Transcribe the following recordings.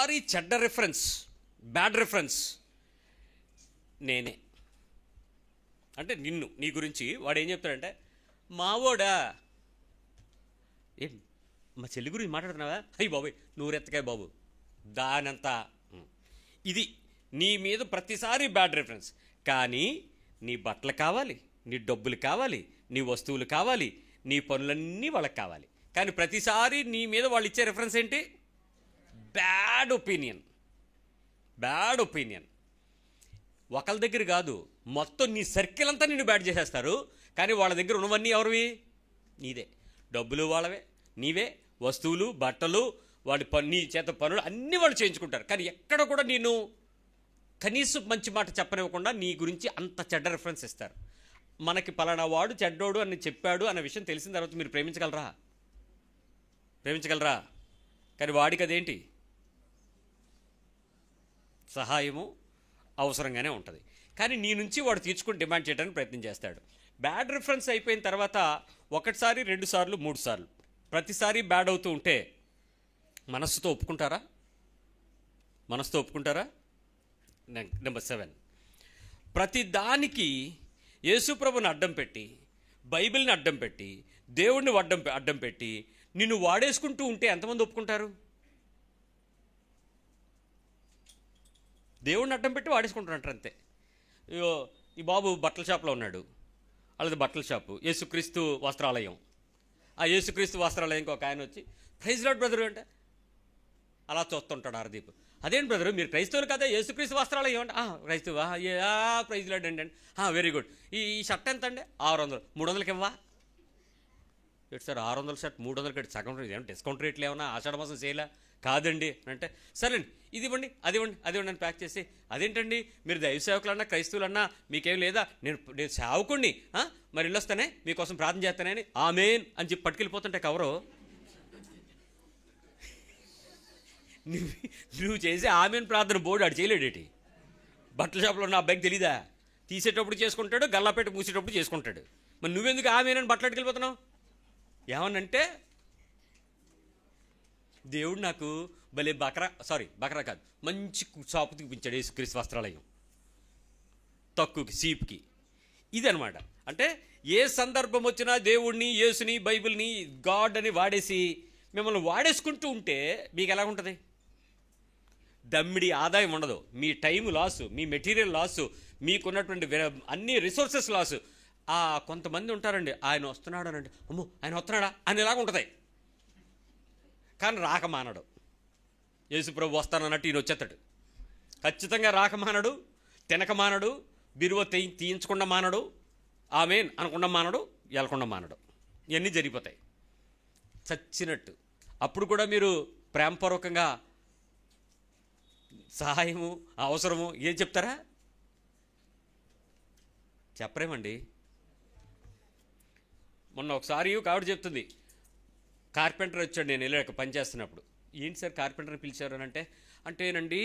ప్రతిసారి చెడ్డ reference, bad reference నేనే అంటే నీ గురించి వాడు ఏం చెప్తాడంటే, మావోడా ఏం మా చెల్లి గురించి మాట్లాడుతున్నావా, అయ్యి బాబోయ్ నూరెత్తకాయ బాబు దానంతా. ఇది నీ మీద ప్రతిసారి బ్యాడ్ రిఫరెన్స్. కానీ నీ బట్టలు కావాలి, నీ డబ్బులు కావాలి, నీ వస్తువులు కావాలి, నీ పనులన్నీ వాళ్ళకి కావాలి. కానీ ప్రతిసారి నీ మీద వాళ్ళు ఇచ్చే రిఫరెన్స్ ఏంటి? Bad opinion. Bad opinion. ఒకళ్ళ దగ్గర కాదు, మొత్తం నీ సర్కిల్ అంతా నిన్ను బ్యాడ్ చేసేస్తారు. కానీ వాళ్ళ దగ్గర ఉన్నవన్నీ ఎవరివి? నీదే. డబ్బులు వాళ్ళవే, నీవే. వస్తువులు, బట్టలు, వాడి నీ చేత పనులు అన్నీ వాళ్ళు చేయించుకుంటారు. కానీ ఎక్కడ కూడా నేను కనీసం మంచి మాట చెప్పనివ్వకుండా నీ గురించి అంత చెడ్డ రిఫరెన్స్ ఇస్తారు. మనకి పలానా వాడు చెడ్డోడు అని చెప్పాడు అన్న విషయం తెలిసిన తర్వాత మీరు ప్రేమించగలరా? ప్రేమించగలరా? కానీ వాడికి అదేంటి? సహాయము అవసరంగానే ఉంటుంది. కానీ నీ నుంచి వాడు తీర్చుకుని డిమాండ్ చేయడానికి ప్రయత్నం చేస్తాడు. బ్యాడ్ రిఫరెన్స్ అయిపోయిన తర్వాత ఒకటిసారి, 2 సార్లు, 3 సార్లు ప్రతిసారి బ్యాడ్ అవుతూ ఉంటే మనస్సుతో ఒప్పుకుంటారా? మనస్సుతో ఒప్పుకుంటారా? నెంబర్ 7, ప్రతి దానికి యేసుప్రభుని అడ్డం పెట్టి, బైబిల్ని అడ్డం పెట్టి, దేవుడిని అడ్డం పెట్టి నిన్ను వాడేసుకుంటూ ఉంటే ఎంతమంది ఒప్పుకుంటారు? దేవుడిని అడ్డం పెట్టి వాడేసుకుంటారంటారు అంతే. ఈ బాబు బట్టల షాప్లో ఉన్నాడు, అలాగే బట్టల షాపు, యేసుక్రీస్తు వస్త్రాలయం. ఆ యేసుక్రీస్తు వస్త్రాలయంకి ఒక ఆయన వచ్చి, ప్రైజ్ లార్డ్ బ్రదరు అంటే అలా చూస్తుంటాడు హరదీప్. అదేంటి బ్రదరు మీరు క్రైస్తవులు కదా, యేసుక్రీస్తు వస్త్రాలయం అంటే క్రైస్తవా, ప్రైజ్ లార్డ్ అండి. Very good. ఈ షర్ట్ ఎంత అండి? 600. 300కి ఇవ్వా? ఎటు సార్ 600 షర్ట్ 300 కట్టి సగం ఏమన్నా డిస్కౌంట్ రేట్లు ఏమన్నా ఆషాఢ మాసం చేయలే? కాదండి అంటే, సరేండి ఇది ఇవ్వండి, అది ఇవ్వండి అని ప్యాక్ చేసి, అదేంటండి మీరు దైవ సేవకులన్నా క్రైస్తవులన్నా మీకేం లేదా, నేను సేవకుడిని, మరి వెళ్ళొస్తానే మీకోసం ప్రార్థన చేస్తానని ఆమేన్ అని చెప్పి పట్టుకెళ్ళిపోతుంటే కవరు నువ్వు చేసే ఆమెన్ ప్రార్థన బోర్డు ఆడు చేయలేడేటి. బట్టల షాప్లో ఉన్న అబ్బాయికి తెలీదా? తీసేటప్పుడు చేసుకుంటాడు, గల్లాపెట్టి మూసేటప్పుడు చేసుకుంటాడు. మరి నువ్వెందుకు ఆమెనని బట్టలు అట్టుకెళ్ళిపోతున్నావు? ఏమనంటే దేవుడు నాకు భలే బకరా కాదు, మంచి షాపు చూపించాడు యేసుక్రీస్తు వస్త్రాలయం, తక్కువకి సీప్కి. ఇదనమాట. అంటే ఏ సందర్భం వచ్చినా దేవుడిని, యేసుని, బైబిల్ని, గాడ్ అని వాడేసి మిమ్మల్ని వాడేసుకుంటూ ఉంటే మీకు ఎలా ఉంటుంది? దమ్మిడి ఆదాయం ఉండదు, మీ టైం లాసు, మీ మెటీరియల్ లాసు, మీకున్నటువంటి అన్ని రిసోర్సెస్ లాసు. కొంతమంది ఉంటారండి, ఆయన వస్తున్నాడు అనండి, అమ్మో ఆయన వస్తున్నాడా అని ఇలాగ ఉంటుంది. కానీ రాక మానడు. యేసుప్రభు వస్తానన్నట్టు ఈయన వచ్చేస్తాడు. ఖచ్చితంగా రాక మానడు, తినక మానడు, బిరువ తీయించకుండా మానడు, ఆమేన్ అనకుండా మానడు, వెళ్ళకుండా మానడు. ఇవన్నీ జరిగిపోతాయి చచ్చినట్టు. అప్పుడు కూడా మీరు ప్రేమపూర్వకంగా సహాయము, అవసరము ఏం చెప్తారా? చెప్పరేమండి. మొన్న ఒకసారి కావిడ చెప్తుంది, కార్పెంటర్ వచ్చాడు, నేను వెళ్ళాక పనిచేస్తున్నప్పుడు. ఏంటి సార్ కార్పెంటర్ని పిలిచారు అని అంటేనండి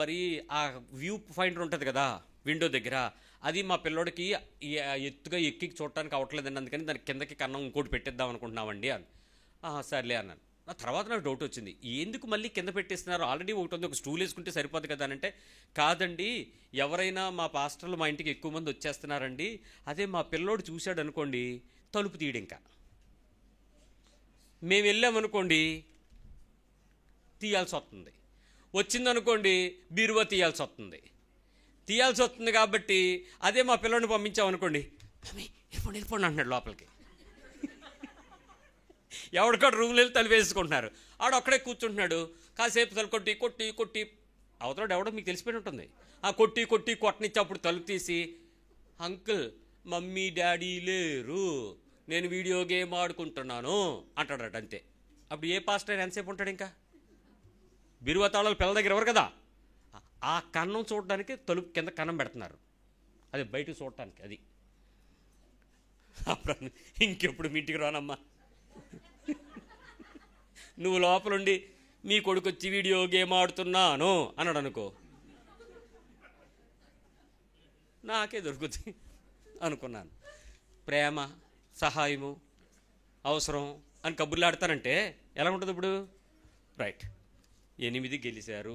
మరి ఆ వ్యూ పాయింటర్ ఉంటుంది కదా విండో దగ్గర, అది మా పిల్లోడికి ఎత్తుగా ఎక్కి చూడటానికి అవ్వట్లేదండి, అందుకని దానికి కిందకి కన్నం ఇంకోటి పెట్టేద్దాం అనుకుంటున్నామండి అని. సర్లే అన్నాను. ఆ తర్వాత నాకు డౌట్ వచ్చింది, ఎందుకు మళ్ళీ కింద పెట్టేస్తున్నారు, ఆల్రెడీ ఒకటి ఉంది, ఒక స్టూల్ వేసుకుంటే సరిపోదు కదా అని అంటే, కాదండి ఎవరైనా మా పాస్టర్లు మా ఇంటికి ఎక్కువ మంది వచ్చేస్తున్నారండి, అదే మా పిల్లోడు చూశాడు అనుకోండి తలుపు తీయడు, ఇంకా మేము వెళ్ళామనుకోండి తీయాల్సి వస్తుంది, వచ్చిందనుకోండి బీరువా తీయాల్సి వస్తుంది కాబట్టి అదే మా పిల్లోడిని పంపించామనుకోండి, వెళ్ళిపోండి అంటున్నాడు లోపలికి. ఎవడికాడు రూమ్లో వెళ్ళి తలుపు వేసుకుంటున్నారు, ఆడు అక్కడే కూర్చుంటున్నాడు, కాసేపు తలు కొట్టి అవతల ఎవడో మీకు తెలిసిపోయి ఉంటుంది, కొట్టనిచ్చి అప్పుడు తలుపు తీసి, అంకుల్ మమ్మీ డాడీ లేరు, నేను వీడియో గేమ్ ఆడుకుంటున్నాను అంటాడట. అంతే. అప్పుడు ఏ పాస్టర్ ఎంతసేపు ఉంటాడు? ఇంకా బిరువా తాళాలు పిల్లల దగ్గర ఎవరు కదా, ఆ కన్నం చూడడానికి తలుపు కింద కన్నం పెడుతున్నారు, అది బయటకు చూడటానికి. అది ఇంకెప్పుడు మీ ఇంటికి రానమ్మా, నువ్వు లోపలుండి మీ కొడుకు వచ్చి వీడియో గేమ్ ఆడుతున్నాను అన్నాడు అనుకో, నాకే దొరుకుతుంది అనుకున్నాను. ప్రేమ, సహాయము, అవసరం అని కబుర్లు ఆడతానంటే ఎలా ఉంటుంది ఇప్పుడు? రైట్. 8 గెలిచారు.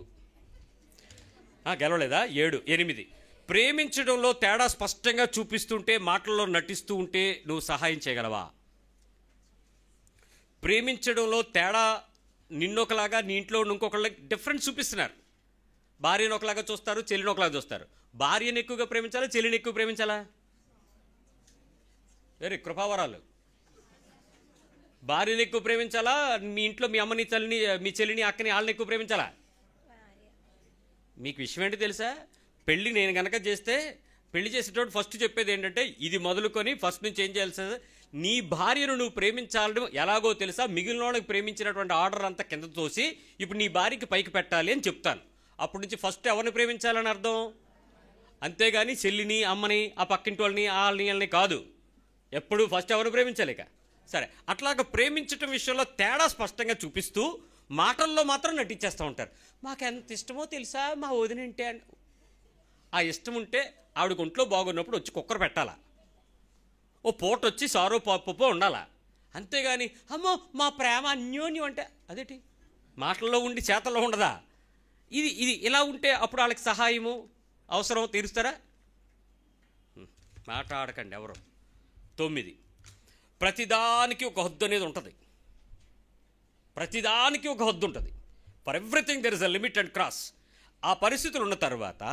గెలవలేదా? 7, 8. ప్రేమించడంలో తేడా స్పష్టంగా చూపిస్తుంటే, మాటల్లో నటిస్తూ ఉంటే నువ్వు సహాయం చేయగలవా? ప్రేమించడంలో తేడా నిన్నొకలాగా, నీ ఇంట్లో ఇంకొకళ్ళ డిఫరెన్స్ చూపిస్తున్నారు. భార్యను ఒకలాగా చూస్తారు, చెల్లిని ఒకలాగా చూస్తారు. భార్యను ఎక్కువగా ప్రేమించాలా, చెల్లిని ఎక్కువ ప్రేమించాలా? వెరీ కృపావరాలు. భార్యను ఎక్కువ ప్రేమించాలా, మీ ఇంట్లో మీ అమ్మని, తల్లిని, మీ చెల్లిని, అక్కని, వాళ్ళని ఎక్కువ ప్రేమించాలా? మీకు విషయం ఏంటి తెలుసా? పెళ్ళి నేను కనుక చేస్తే, పెళ్లి చేసేటప్పుడు ఫస్ట్ చెప్పేది ఏంటంటే, ఇది మొదలుకొని ఫస్ట్ నుంచి ఏం చేయాలి సార్, నీ భార్యను నువ్వు ప్రేమించాలని ఎలాగో తెలుసా, మిగిలిన వాళ్ళకి ప్రేమించినటువంటి ఆర్డర్ అంతా కింద తోసి ఇప్పుడు నీ భార్యకి పైకి పెట్టాలి అని చెప్తాను. అప్పటి నుంచి ఫస్ట్ ఎవరిని ప్రేమించాలని అర్థం. అంతేగాని చెల్లిని, అమ్మని, ఆ పక్కింటి వాళ్ళని, వాళ్ళని కాదు. ఎప్పుడు ఫస్ట్ ఎవరిని ప్రేమించాలి. సరే, అట్లాగా ప్రేమించటం విషయంలో తేడా స్పష్టంగా చూపిస్తూ మాటల్లో మాత్రం నటించేస్తూ ఉంటారు. మాకు ఎంత ఇష్టమో తెలుసా మా వదినంటే. ఆ ఇష్టం ఉంటే ఆవిడకి ఒంట్లో బాగున్నప్పుడు వచ్చి కుక్కర్ పెట్టాలా, ఓ పూట వచ్చి సారో పప్పు ఉండాలా. అంతేగాని అమ్మో మా ప్రేమ అన్యోన్యం అంటే అదేంటి? మాటల్లో ఉండి చేతల్లో ఉండదా? ఇది ఇలా ఉంటే అప్పుడు వాళ్ళకి సహాయము అవసరం తీరుస్తారా? మాట్లాడకండి ఎవరు. 9, ప్రతిదానికి ఒక హద్దు అనేది ఉంటుంది. ప్రతిదానికి ఒక హద్దు ఉంటుంది. For everything there is a limit and cross. ఆ పరిస్థితులు ఉన్న తర్వాత,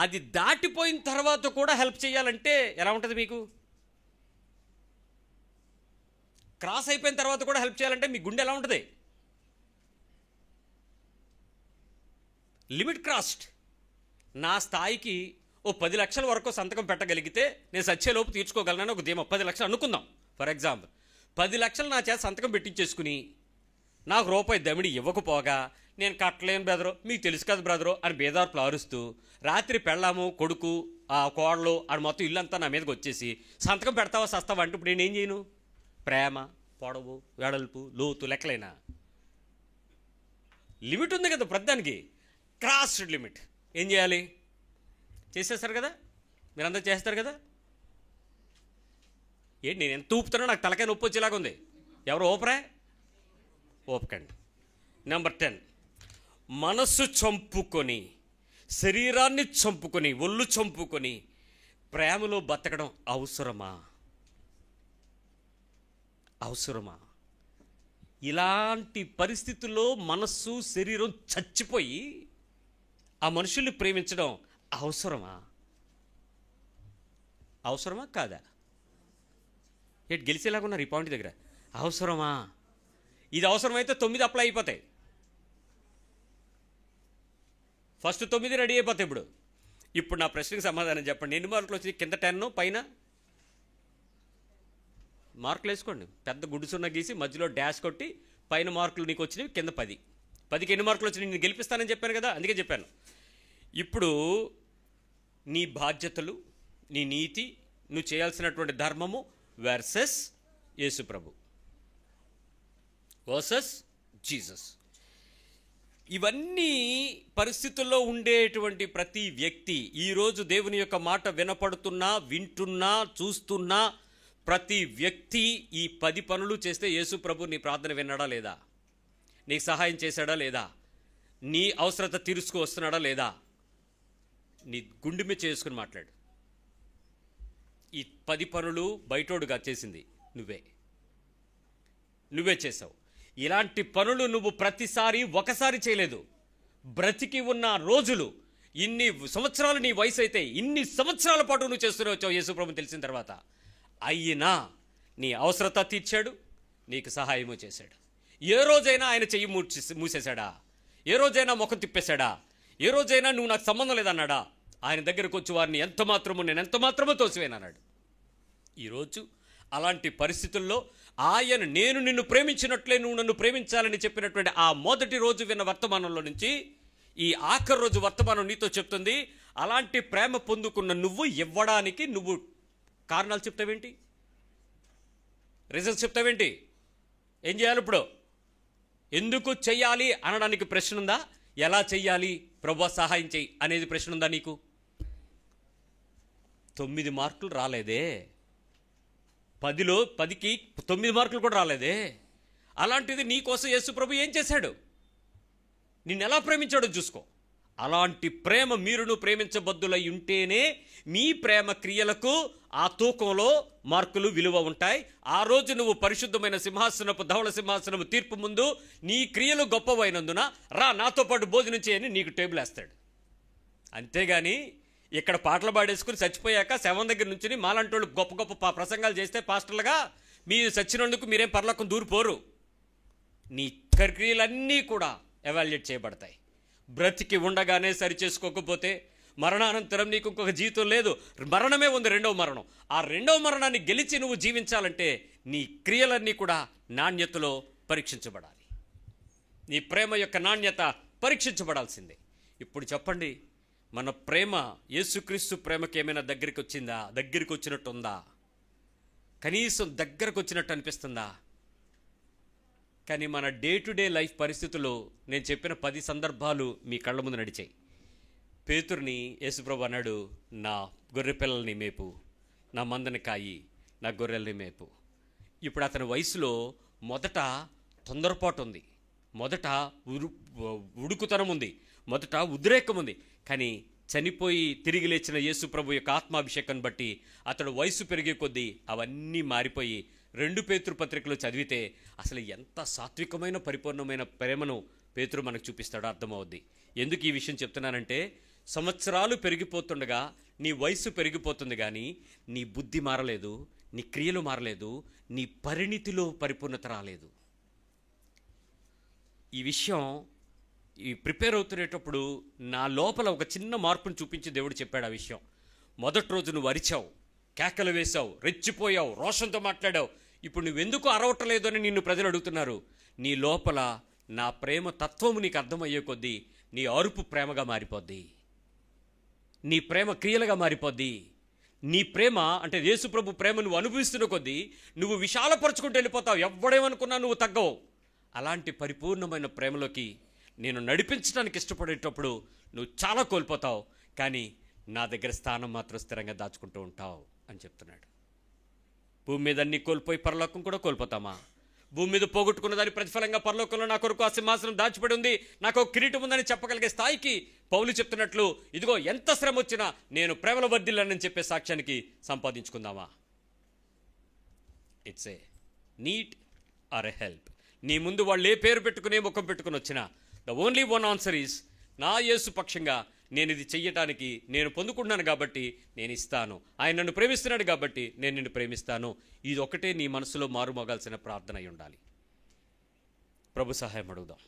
అది దాటిపోయిన తర్వాత కూడా హెల్ప్ చేయాలంటే ఎలా ఉంటుంది మీకు? క్రాస్ అయిపోయిన తర్వాత కూడా హెల్ప్ చేయాలంటే మీ గుండె ఎలా ఉంటుంది? Limit crossed. నా స్థాయికి ఓ 10 లక్షల వరకు సంతకం పెట్టగలిగితే నేను సచ్చేలోపు తీర్చుకోగలనని ఒక ధీమా. 10 లక్షలు అనుకుందాం ఫర్ ఎగ్జాంపుల్. 10 లక్షలు నా చేత సంతకం పెట్టించేసుకుని నాకు రూపాయి దమిడి ఇవ్వకపోగా, నేను కట్టలేను బ్రదరు, మీకు తెలుసు కదా బ్రదరు అని బేదార్పులు అరుస్తూ, రాత్రి పెళ్ళాము, కొడుకు, ఆ కోడలు, ఆడు మొత్తం ఇల్లంతా నా మీదకి వచ్చేసి సంతకం పెడతావా సస్తావా అంటే ఇప్పుడు నేనేం చేయను? ప్రేమ, పొడవు, వెడల్పు, లోతు లెక్కలైనా లిమిట్ ఉంది కదా ప్రతిదానికి. Crossed limit. ఏం చేయాలి? చేసేస్తారు కదా, మీరందరూ చేస్తారు కదా. ఏంటి నేను ఎంత ఊపుతున్నా నాకు తలకాయ నొప్పి వచ్చేలాగా ఉంది. ఎవరు ఓపరా? ఓపకండి. నెంబర్ 10, మనస్సు చంపుకొని, శరీరాన్ని చంపుకొని, ఒళ్ళు చంపుకొని ప్రేమలో బతకడం అవసరమా? అవసరమా? ఇలాంటి పరిస్థితుల్లో మనస్సు, శరీరం చచ్చిపోయి ఆ మనుషుల్ని ప్రేమించడం అవసరమా? అవసరమా కాదా? ఏంటి గెలిచేలాగా ఉన్నారు ఈ పాయింట్ దగ్గర? అవసరమా? ఇది అవసరమైతే 9 అప్లై అయిపోతాయి. ఫస్ట్ 9 రెడీ అయిపోతాయి. ఇప్పుడు నా ప్రశ్నకి సమాధానం చెప్పండి. ఎన్ని మార్కులు వచ్చి కింద 10, పైన మార్కులు వేసుకోండి. పెద్ద గుడిసున్న గీసి మధ్యలో డాష్ కొట్టి పైన మార్కులు నీకు వచ్చినవి, కింద 10. 10కి ఎన్ని మార్కులు వచ్చినాయి? నేను గెలిపిస్తానని చెప్పాను కదా, అందుకే చెప్పాను. ఇప్పుడు నీ బాధ్యతలు, నీ నీతి, నువ్వు చేయాల్సినటువంటి ధర్మము వర్సెస్ యేసు ప్రభు, వర్సెస్ జీసస్. ఇవన్నీ పరిస్థితుల్లో ఉండేటువంటి ప్రతి వ్యక్తి, ఈరోజు దేవుని యొక్క మాట వినపడుతున్నా, వింటున్నా, చూస్తున్నా ప్రతి వ్యక్తి ఈ 10 పనులు చేస్తే యేసు ప్రభు నీ ప్రార్థన విన్నాడా లేదా? నీకు సహాయం చేశాడా లేదా? నీ అవసరత తీర్చుకు వస్తున్నాడా లేదా? నీ గుండె మీద చేసుకుని మాట్లాడు. ఈ 10 పనులు బయటోడుగా చేసింది నువ్వే చేసావు. ఇలాంటి పనులు నువ్వు ప్రతిసారి ఒకసారి చేయలేదు. బ్రతికి ఉన్న రోజులు, ఇన్ని సంవత్సరాలు నీ వయసు అయితే ఇన్ని సంవత్సరాల పాటు నువ్వు చేస్తూనే వచ్చావు యేసు ప్రభుని తెలిసిన తర్వాత. అయినా నీ అవసరత తీర్చాడు, నీకు సహాయము చేశాడు. ఏ రోజైనా ఆయన చెయ్యి మూసేశాడా? ఏ రోజైనా ముఖం తిప్పేశాడా? ఏ రోజైనా నువ్వు నాకు సంబంధం లేదన్నాడా? ఆయన దగ్గరకు వచ్చి వారిని నేను ఎంత మాత్రమో తోసివేనన్నాడు. ఈరోజు అలాంటి పరిస్థితుల్లో ఆయన నేను నిన్ను ప్రేమించినట్లే నువ్వు నన్ను ప్రేమించాలని చెప్పినటువంటి ఆ మొదటి రోజు విన్న వర్తమానంలో నుంచి ఈ ఆఖరి రోజు వర్తమానం నీతో చెప్తుంది, అలాంటి ప్రేమ పొందుకున్న నువ్వు ఇవ్వడానికి నువ్వు కారణాలు చెప్తావేంటి? రీజన్స్ చెప్తావేంటి? ఏం చేయాలి ఇప్పుడు? ఎందుకు చెయ్యాలి అనడానికి ప్రశ్న ఉందా? ఎలా చెయ్యాలి ప్రభువా సహాయం చెయ్యి అనేది ప్రశ్న ఉందా నీకు? 9 మార్కులు రాలేదే, 10లో 10కి 9 మార్కులు కూడా రాలేదే. అలాంటిది నీ కోసం యేసు ప్రభు ఏం చేశాడు? నిన్ను ఎలా ప్రేమించాడో చూసుకో. అలాంటి ప్రేమ మీరును ప్రేమించబద్దులై ఉంటేనే మీ ప్రేమ క్రియలకు ఆ తూకంలో మార్కులు విలువ ఉంటాయి. ఆ రోజు నువ్వు పరిశుద్ధమైన సింహాసనపు ధవళ సింహాసనపు తీర్పు ముందు నీ క్రియలు గొప్పవైనందున రా నాతో పాటు భోజనం చేయని నీకు టేబుల్ వేస్తాడు. అంతేగాని ఇక్కడ పాటలు పాడేసుకుని చచ్చిపోయాక శవం దగ్గర నుంచి మాలంటోళ్ళు గొప్ప గొప్ప ప్రసంగాలు చేస్తే పాస్టర్లుగా మీరు చచ్చినందుకు మీరేం పరలోకం దూరిపోరు. నీ క్రియలన్నీ కూడా ఎవాల్యుయేట్ చేయబడతాయి. బ్రతికి ఉండగానే సరి చేసుకోకపోతే మరణానంతరం నీకు ఇంకొక జీవితం లేదు. మరణమే ఉంది, రెండవ మరణం. ఆ రెండవ మరణాన్ని గెలిచి నువ్వు జీవించాలంటే నీ క్రియలన్నీ కూడా నాణ్యతలో పరీక్షించబడాలి. నీ ప్రేమ యొక్క నాణ్యత పరీక్షించబడాల్సిందే. ఇప్పుడు చెప్పండి, మన ప్రేమ యేసుక్రీస్తు ప్రేమకి ఏమైనా దగ్గరికి వచ్చిందా? దగ్గరికి వచ్చినట్టు ఉందా? కనీసం దగ్గరకు వచ్చినట్టు అనిపిస్తుందా? కానీ మన డే టు డే లైఫ్ పరిస్థితుల్లో నేను చెప్పిన 10 సందర్భాలు మీ కళ్ళ ముందు నడిచాయి. పేతురుని యేసుప్రభు అన్నాడు, నా గొర్రె పిల్లల్ని మేపు, నా మందని కాయి, నా గొర్రెల్ని మేపు. ఇప్పుడు అతని వయసులో మొదట తొందరపాటు ఉంది, మొదట ఉడుకుతనం ఉంది, మొదట ఉద్రేకం ఉంది. కానీ చనిపోయి తిరిగి లేచిన యేసుప్రభు యొక్క ఆత్మాభిషేకం బట్టి అతడు వయసు పెరిగే కొద్దీ అవన్నీ మారిపోయి 2 పేతురు పత్రికలో చదివితే అసలు ఎంత సాత్వికమైన పరిపూర్ణమైన ప్రేమను పేతురు మనకు చూపిస్తాడో అర్థమవుద్ది. ఎందుకు ఈ విషయం చెప్తున్నానంటే, సంవత్సరాలు పెరిగిపోతుండగా నీ వయసు పెరిగిపోతుంది, కానీ నీ బుద్ధి మారలేదు, నీ క్రియలు మారలేదు, నీ పరిణితిలో పరిపూర్ణత రాలేదు. ఈ విషయం ప్రిపేర్ అవుతునేటప్పుడు నా లోపల ఒక చిన్న మార్పును చూపించి దేవుడు చెప్పాడు ఆ విషయం. మొదటి రోజు నువ్వు అరిచావు, కేకలు వేశావు, రెచ్చిపోయావు, రోషంతో మాట్లాడావు. ఇప్పుడు నువ్వెందుకు అరవటలేదు అని నిన్ను ప్రజలు అడుగుతున్నారు. నీ లోపల నా ప్రేమ తత్వము నీకు అర్థమయ్యే కొద్దీ నీ అరుపు ప్రేమగా మారిపోద్ది, నీ ప్రేమ క్రియలుగా మారిపోద్ది. నీ ప్రేమ అంటే యేసుప్రభు ప్రేమ నువ్వు అనుభవిస్తున్న కొద్దీ నువ్వు విశాలపరుచుకుంటూ వెళ్ళిపోతావు. ఎవ్వడేమనుకున్నా నువ్వు తగ్గవు. అలాంటి పరిపూర్ణమైన ప్రేమలోకి నేను నడిపించడానికి ఇష్టపడేటప్పుడు నువ్వు చాలా కోల్పోతావు, కానీ నా దగ్గర స్థానం మాత్రం స్థిరంగా దాచుకుంటూ ఉంటావు అని చెప్తున్నాడు. భూమి మీద అన్ని కోల్పోయి పరలోకం కూడా కోల్పోతామా? భూమి మీద పోగొట్టుకున్న దాని ప్రతిఫలంగా పరలోకంలో నా కొరకు ఆ సింహాసనం దాచిపడి ఉంది, నాకు కిరీటం ఉందని చెప్పగలిగే స్థాయికి పౌలు చెప్తున్నట్లు ఇదిగో ఎంత శ్రమ వచ్చినా నేను ప్రేమలో వర్ధిల్లానని చెప్పే సాక్ష్యానికి సంపాదించుకుందామా? It's a need or a help. నీ ముందు వాళ్ళు ఏ పేరు పెట్టుకుని ఏ ముఖం పెట్టుకుని వచ్చినా the only one answer is, నా యేసు పక్షంగా నేను ఇది చెయ్యటానికి నేను పొందుకుంటున్నాను కాబట్టి నేను ఇస్తాను, ఆయన నన్ను ప్రేమిస్తున్నాడు కాబట్టి నేను నిన్ను ప్రేమిస్తాను. ఇది ఒకటే నీ మనసులో మారుమోగాల్సిన ప్రార్థన అయి ఉండాలి. ప్రభు సహాయం అడుగుదాం.